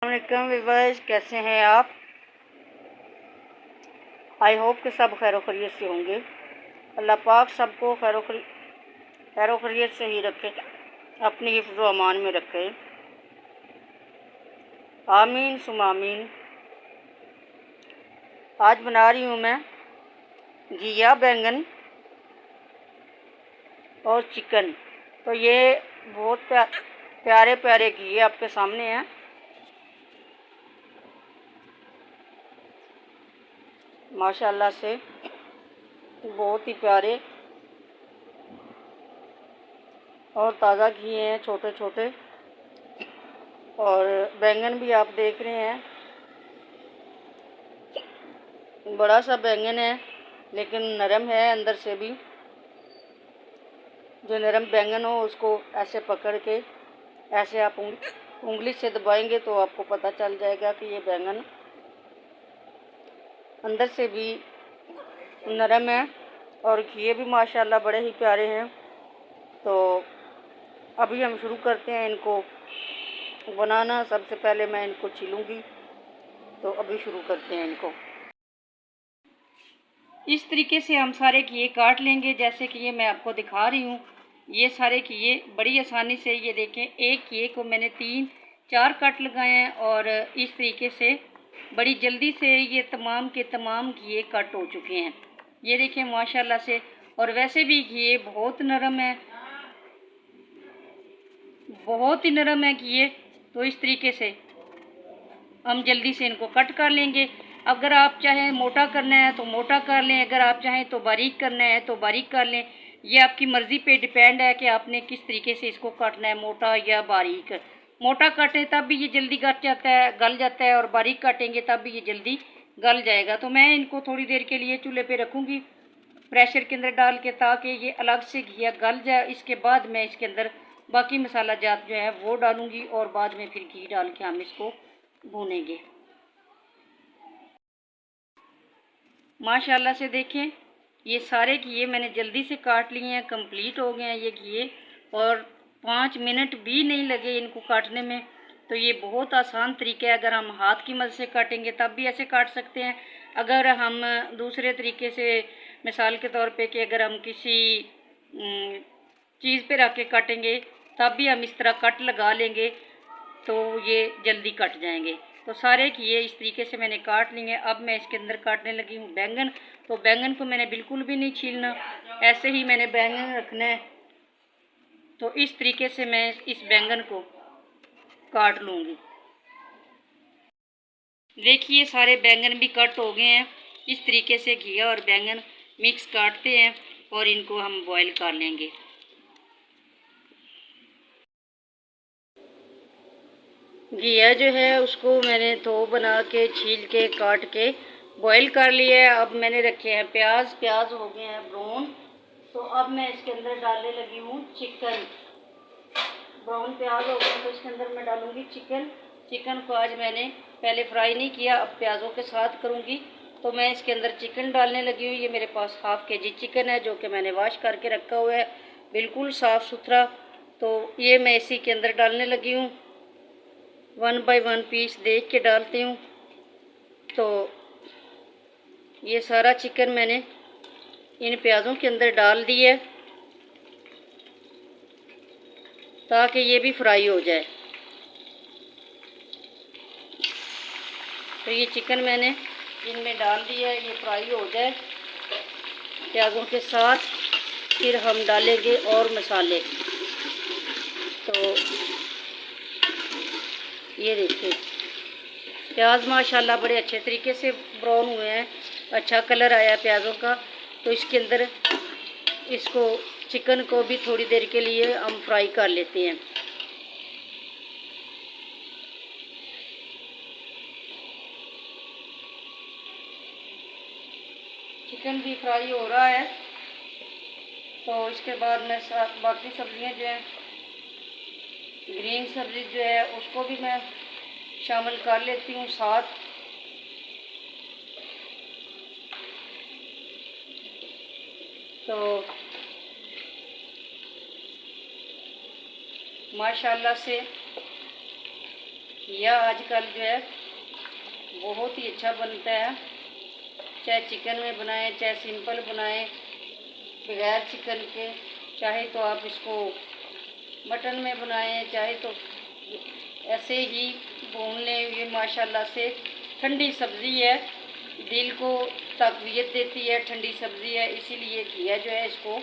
अस्सलामुअलैकुम व्यूअर्स, कैसे हैं आप? आई होप कि सब खैर खैरियत से होंगे। अल्लाह पाक सबको खैर खैरियत से ही रखे, अपनी हिफ्ज़ व अमान में रखे। आमीन सुम आमीन। आज बना रही हूँ मैं घिया बैंगन और चिकन। तो ये बहुत प्यारे प्यारे घिए आपके सामने हैं। माशाल्लाह से बहुत ही प्यारे और ताज़ा घी हैं, छोटे छोटे। और बैंगन भी आप देख रहे हैं, बड़ा सा बैंगन है लेकिन नरम है अंदर से भी। जो नरम बैंगन हो उसको ऐसे पकड़ के ऐसे आप उंगली से दबाएंगे तो आपको पता चल जाएगा कि ये बैंगन अंदर से भी नरम है। और घिए भी माशाल्लाह बड़े ही प्यारे हैं। तो अभी हम शुरू करते हैं इनको बनाना। सबसे पहले मैं इनको छीलूँगी, तो अभी शुरू करते हैं इनको। इस तरीके से हम सारे घिए काट लेंगे, जैसे कि ये मैं आपको दिखा रही हूँ। ये सारे घिए बड़ी आसानी से, ये देखें, एक घिए को मैंने 3-4 कट लगाए हैं और इस तरीके से बड़ी जल्दी से ये तमाम के तमाम घिए कट हो चुके हैं। ये देखें माशाल्लाह से। और वैसे भी घिए बहुत नरम है, बहुत ही नरम है घिए। तो इस तरीके से हम जल्दी से इनको कट कर लेंगे। अगर आप चाहें मोटा करना है तो मोटा कर लें, अगर आप चाहें तो बारीक करना है तो बारीक कर लें। ये आपकी मर्ज़ी पे डिपेंड है कि आपने किस तरीके से इसको काटना है, मोटा या बारीक। मोटा काटें तब भी ये जल्दी गल जाता है और बारीक काटेंगे तब भी ये जल्दी गल जाएगा। तो मैं इनको थोड़ी देर के लिए चूल्हे पे रखूँगी प्रेशर के अंदर डाल के, ताकि ये अलग से घिया गल जाए। इसके बाद मैं इसके अंदर बाकी मसाला जात जो है वो डालूँगी और बाद में फिर घी डाल के हम इसको भूनेंगे। माशाल्लाह से देखें, ये सारे घिए मैंने जल्दी से काट लिए हैं, कंप्लीट हो गए हैं ये घिए। और 5 मिनट भी नहीं लगे इनको काटने में। तो ये बहुत आसान तरीका है। अगर हम हाथ की मदद से काटेंगे तब भी ऐसे काट सकते हैं। अगर हम दूसरे तरीके से, मिसाल के तौर पे कि अगर हम किसी चीज़ पे रख के काटेंगे तब भी हम इस तरह कट लगा लेंगे तो ये जल्दी कट जाएंगे। तो सारे घिए इस तरीके से मैंने काट लिए। अब मैं इसके अंदर काटने लगी हूँ बैंगन। तो बैंगन को मैंने बिल्कुल भी नहीं छीलना, ऐसे ही मैंने बैंगन रखना है। तो इस तरीके से मैं इस बैंगन को काट लूँगी। देखिए सारे बैंगन भी कट हो गए हैं। इस तरीके से घिया और बैंगन मिक्स काटते हैं और इनको हम बॉईल कर लेंगे। घिया जो है उसको मैंने धो बना के, छील के, काट के बॉईल कर लिया है। अब मैंने रखे हैं प्याज। प्याज हो गए हैं ब्राउन। तो अब मैं इसके अंदर डालने लगी हूँ चिकन। ब्राउन प्याज हो गए तो इसके अंदर मैं डालूँगी चिकन। चिकन को आज मैंने पहले फ्राई नहीं किया, अब प्याज़ों के साथ करूँगी। तो मैं इसके अंदर चिकन डालने लगी हूँ। ये मेरे पास ½ kg चिकन है जो कि मैंने वॉश करके रखा हुआ है, बिल्कुल साफ़ सुथरा। तो ये मैं इसी के अंदर डालने लगी हूँ। 1 बाय 1 पीस देख के डालती हूँ। तो ये सारा चिकन मैंने इन प्याज़ों के अंदर डाल दिया ताकि ये भी फ्राई हो जाए। तो ये चिकन मैंने इनमें डाल दिया है, ये फ्राई हो जाए प्याज़ों के साथ। फिर हम डालेंगे और मसाले। तो ये देखिए प्याज माशाल्लाह बड़े अच्छे तरीके से ब्राउन हुए हैं, अच्छा कलर आया प्याज़ों का। तो इसके अंदर इसको, चिकन को भी थोड़ी देर के लिए हम फ्राई कर लेते हैं। चिकन भी फ्राई हो रहा है। तो इसके बाद मैं बाकी सब्जियां जो हैं, ग्रीन सब्ज़ी जो है उसको भी मैं शामिल कर लेती हूँ साथ। तो माशाल्लाह से घिया आजकल जो है बहुत ही अच्छा बनता है, चाहे चिकन में बनाएं चाहे सिंपल बनाएं बगैर चिकन के, चाहे तो आप इसको मटन में बनाएं चाहे तो ऐसे ही भून लें। ये माशाल्लाह से ठंडी सब्ज़ी है, दिल को तक़वियत देती है, ठंडी सब्ज़ी है, इसीलिए घिया जो है इसको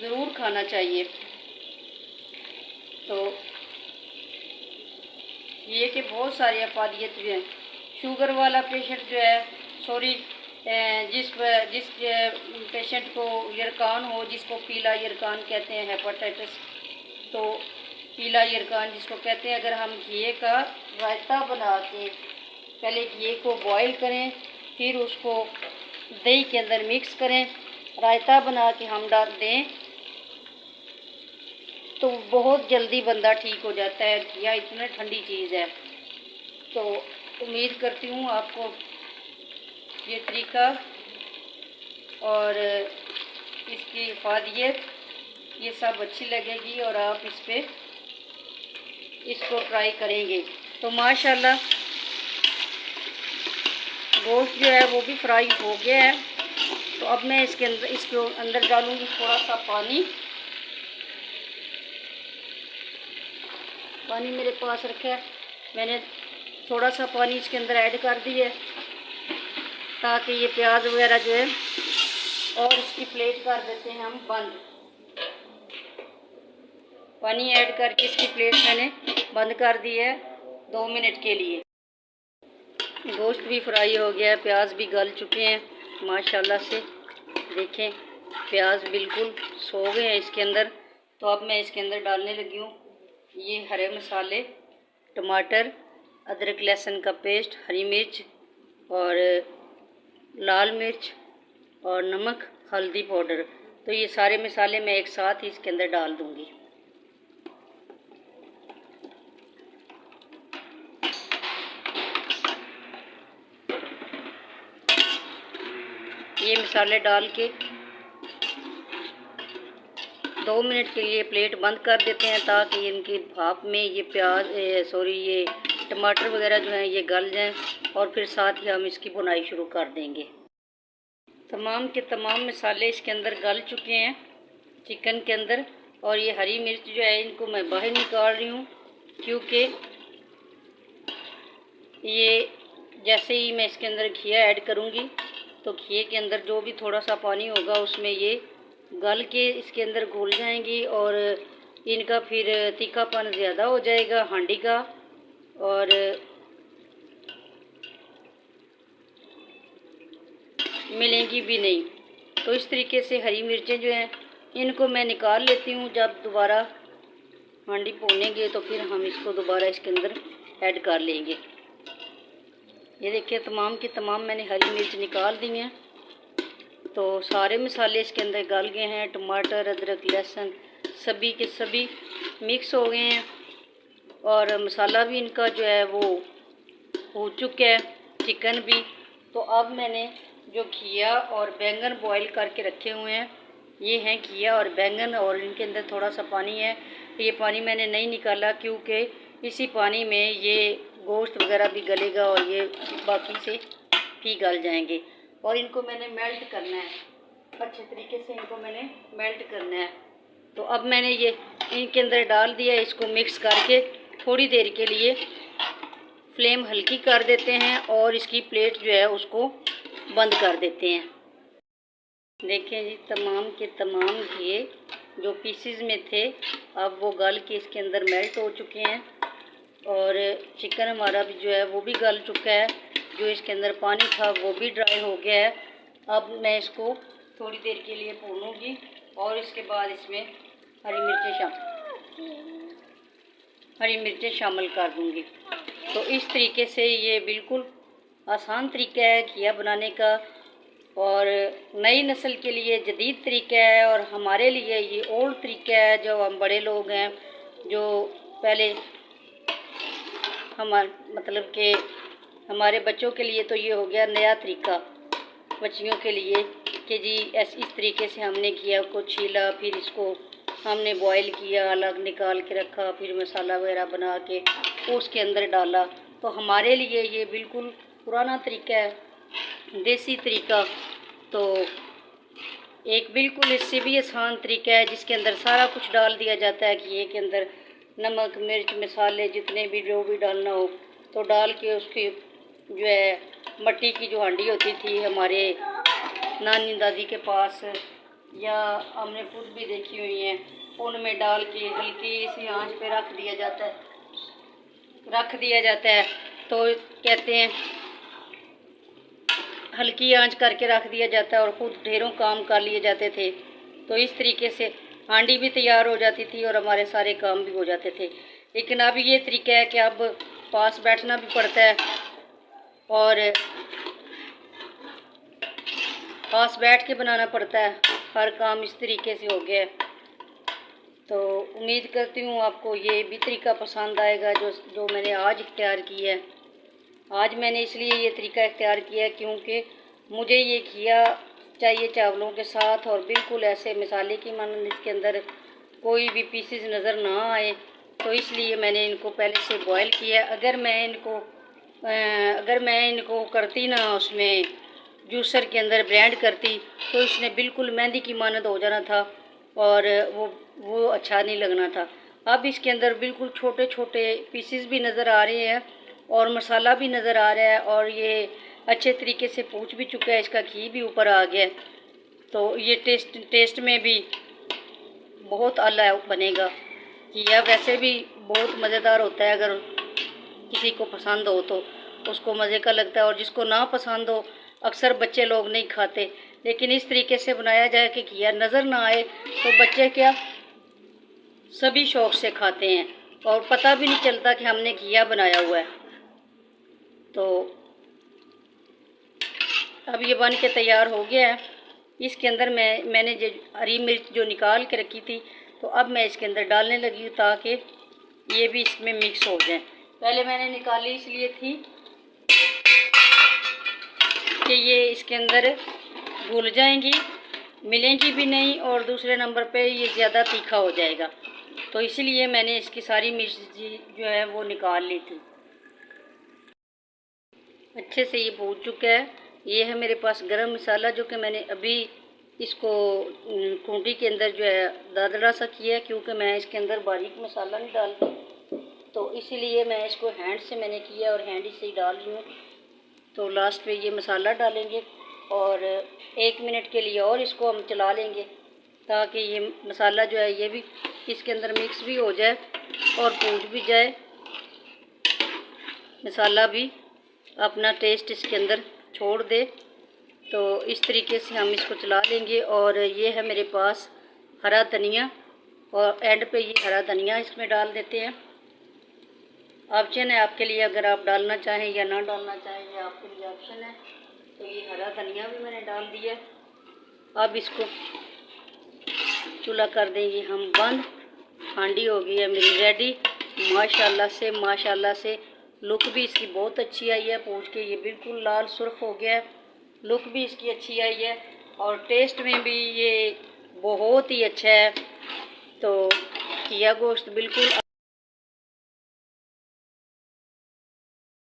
ज़रूर खाना चाहिए। तो ये कि बहुत सारी अफादियत भी हैं। शुगर वाला पेशेंट जो है जिस पेशेंट को यरकान हो, जिसको पीला यरकान कहते हैं हेपेटाइटिस, तो पीला यरकान जिसको कहते हैं, अगर हम घिए का रायता बना के पहले घिए को बॉईल करें फिर उसको दही के अंदर मिक्स करें, रायता बना के हम डाल दें तो बहुत जल्दी बंदा ठीक हो जाता है। घिया इतनी ठंडी चीज़ है। तो उम्मीद करती हूँ आपको ये तरीका और इसकी इफादियत ये सब अच्छी लगेगी और आप इसको ट्राई करेंगे। तो माशाल्लाह गोश्त जो है वो भी फ्राई हो गया है। तो अब मैं इसके अंदर डालूँगी थोड़ा सा पानी। पानी मेरे पास रखा है, मैंने थोड़ा सा पानी इसके अंदर ऐड कर दिया है ताकि ये प्याज वगैरह जो है, और इसकी प्लेट कर देते हैं हम बंद। पानी ऐड करके इसकी प्लेट मैंने बंद कर दी है 2 मिनट के लिए। गोश्त भी फ्राई हो गया है, प्याज भी गल चुके हैं माशाल्लाह से। देखें प्याज बिल्कुल सो गए हैं इसके अंदर। तो अब मैं इसके अंदर डालने लगी हूँ ये हरे मसाले, टमाटर, अदरक लहसुन का पेस्ट, हरी मिर्च और लाल मिर्च और नमक, हल्दी पाउडर। तो ये सारे मसाले मैं एक साथ ही इसके अंदर डाल दूँगी। ये मसाले डाल के 2 मिनट के लिए प्लेट बंद कर देते हैं ताकि इनकी भाप में ये ये टमाटर वगैरह जो हैं ये गल जाएं और फिर साथ ही हम इसकी भुनाई शुरू कर देंगे। तमाम के तमाम मसाले इसके अंदर गल चुके हैं चिकन के अंदर। और ये हरी मिर्च जो है इनको मैं बाहर निकाल रही हूँ, क्योंकि ये जैसे ही मैं इसके अंदर घिया ऐड करूँगी तो घिए के अंदर जो भी थोड़ा सा पानी होगा उसमें ये गल के इसके अंदर घुल जाएंगी और इनका फिर तीखापन ज़्यादा हो जाएगा हांडी का, और मिलेंगी भी नहीं। तो इस तरीके से हरी मिर्चें जो हैं इनको मैं निकाल लेती हूँ। जब दोबारा हांडी भूनेंगे तो फिर हम इसको दोबारा इसके अंदर ऐड कर लेंगे। ये देखिए तमाम की तमाम मैंने हरी मिर्च निकाल दी हैं। तो सारे मसाले इसके अंदर गल गए हैं, टमाटर, अदरक, लहसुन सभी के सभी मिक्स हो गए हैं और मसाला भी इनका जो है वो हो चुका है, चिकन भी। तो अब मैंने जो घिया और बैंगन बॉईल करके रखे हुए हैं, ये हैं घिया और बैंगन, और इनके अंदर थोड़ा सा पानी है। ये पानी मैंने नहीं निकाला क्योंकि इसी पानी में ये गोश्त वगैरह भी गलेगा और ये बाकी से भी गल जाएंगे। और इनको मैंने मेल्ट करना है, अच्छे तरीके से इनको मैंने मेल्ट करना है। तो अब मैंने ये इनके अंदर डाल दिया, इसको मिक्स करके थोड़ी देर के लिए फ्लेम हल्की कर देते हैं और इसकी प्लेट जो है उसको बंद कर देते हैं। देखें जी तमाम के तमाम घिए जो पीसेस में थे अब वो गल के इसके अंदर मेल्ट हो चुके हैं और चिकन हमारा भी जो है वो भी गल चुका है। जो इसके अंदर पानी था वो भी ड्राई हो गया है। अब मैं इसको थोड़ी देर के लिए भूनूंगी और इसके बाद इसमें हरी मिर्चें शामिल कर दूंगी। तो इस तरीके से ये बिल्कुल आसान तरीका है घिया बनाने का और नई नस्ल के लिए जदीद तरीका है, और हमारे लिए ये ओल्ड तरीका है। जो हम बड़े लोग हैं जो पहले मतलब कि हमारे बच्चों के लिए तो ये हो गया नया तरीका बच्चियों के लिए कि जी इस तरीके से हमने घिया को छीला, फिर इसको हमने बॉईल किया, अलग निकाल के रखा, फिर मसाला वगैरह बना के उसके अंदर डाला। तो हमारे लिए ये बिल्कुल पुराना तरीका है, देसी तरीका। तो एक बिल्कुल इससे भी आसान तरीका है जिसके अंदर सारा कुछ डाल दिया जाता है कि ये के अंदर नमक मिर्च मसाले जितने भी जो भी डालना हो तो डाल के उसकी जो है मट्टी की जो हांडी होती थी हमारे नानी दादी के पास, या हमने खुद भी देखी हुई है, उनमें डाल के हल्की सी आंच पे रख दिया जाता है। तो कहते हैं हल्की आंच करके रख दिया जाता है और ख़ुद ढेरों काम कर लिए जाते थे। तो इस तरीके से हांडी भी तैयार हो जाती थी और हमारे सारे काम भी हो जाते थे। लेकिन अब ये तरीका है कि अब पास बैठना भी पड़ता है और पास बैठ के बनाना पड़ता है, हर काम इस तरीके से हो गया है। तो उम्मीद करती हूँ आपको ये भी तरीका पसंद आएगा जो मैंने आज इख्तियार किया है। आज मैंने इसलिए ये तरीका इख्तियार किया है क्योंकि मुझे ये घिया चाहिए चावलों के साथ और बिल्कुल ऐसे मसाले की मानंद इसके अंदर कोई भी पीसेस नज़र ना आए। तो इसलिए मैंने इनको पहले से बॉयल किया। अगर मैं इनको करती ना उसमें जूसर के अंदर ब्लेंड करती तो इसने बिल्कुल मेहंदी की मानंद हो जाना था और वो अच्छा नहीं लगना था। अब इसके अंदर बिल्कुल छोटे छोटे पीसेस भी नज़र आ रहे हैं और मसाला भी नज़र आ रहा है और ये अच्छे तरीके से पहुँच भी चुका है, इसका घी भी ऊपर आ गया है। तो ये टेस्ट में भी बहुत आला बनेगा। घिया वैसे भी बहुत मज़ेदार होता है, अगर किसी को पसंद हो तो उसको मज़े का लगता है और जिसको ना पसंद हो अक्सर बच्चे लोग नहीं खाते। लेकिन इस तरीके से बनाया जाए कि घिया नज़र ना आए तो बच्चे क्या सभी शौक़ से खाते हैं और पता भी नहीं चलता कि हमने घिया बनाया हुआ है। तो अब ये बन के तैयार हो गया है। इसके अंदर मैंने जो हरी मिर्च जो निकाल के रखी थी तो अब मैं इसके अंदर डालने लगी हूँ ताकि ये भी इसमें मिक्स हो जाए। पहले मैंने निकाली इसलिए थी कि ये इसके अंदर घुल जाएंगी, मिलेंगी भी नहीं और दूसरे नंबर पे ये ज़्यादा तीखा हो जाएगा। तो इसलिए मैंने इसकी सारी मिर्च जो है वो निकाल ली थी। अच्छे से ये भून चुका है। ये है मेरे पास गरम मसाला जो कि मैंने अभी इसको खूंटी के अंदर जो है दादड़ा सा किया है क्योंकि मैं इसके अंदर बारीक मसाला नहीं डालती। तो इसीलिए मैं इसको हैंड से मैंने किया और हैंड से ही डाल रही हूँ। तो लास्ट पे ये मसाला डालेंगे और 1 मिनट के लिए और इसको हम चला लेंगे ताकि ये मसाला जो है ये भी इसके अंदर मिक्स भी हो जाए और भून भी जाए, मसाला भी अपना टेस्ट इसके अंदर छोड़ दे। तो इस तरीके से हम इसको चला लेंगे। और ये है मेरे पास हरा धनिया और एंड पे ये हरा धनिया इसमें डाल देते हैं। ऑप्शन है आपके लिए, अगर आप डालना चाहें या ना डालना चाहें ये आपके लिए ऑप्शन है। तो ये हरा धनिया भी मैंने डाल दिया। अब इसको चूल्हा कर देंगे हम बंद। हांडी हो गई है मेरी रेडी। माशाल्लाह से लुक भी इसकी बहुत अच्छी आई है। पूछ के ये बिल्कुल लाल सुर्ख हो गया है, लुक भी इसकी अच्छी आई है और टेस्ट में भी ये बहुत ही अच्छा है। तो घिया गोश्त बिल्कुल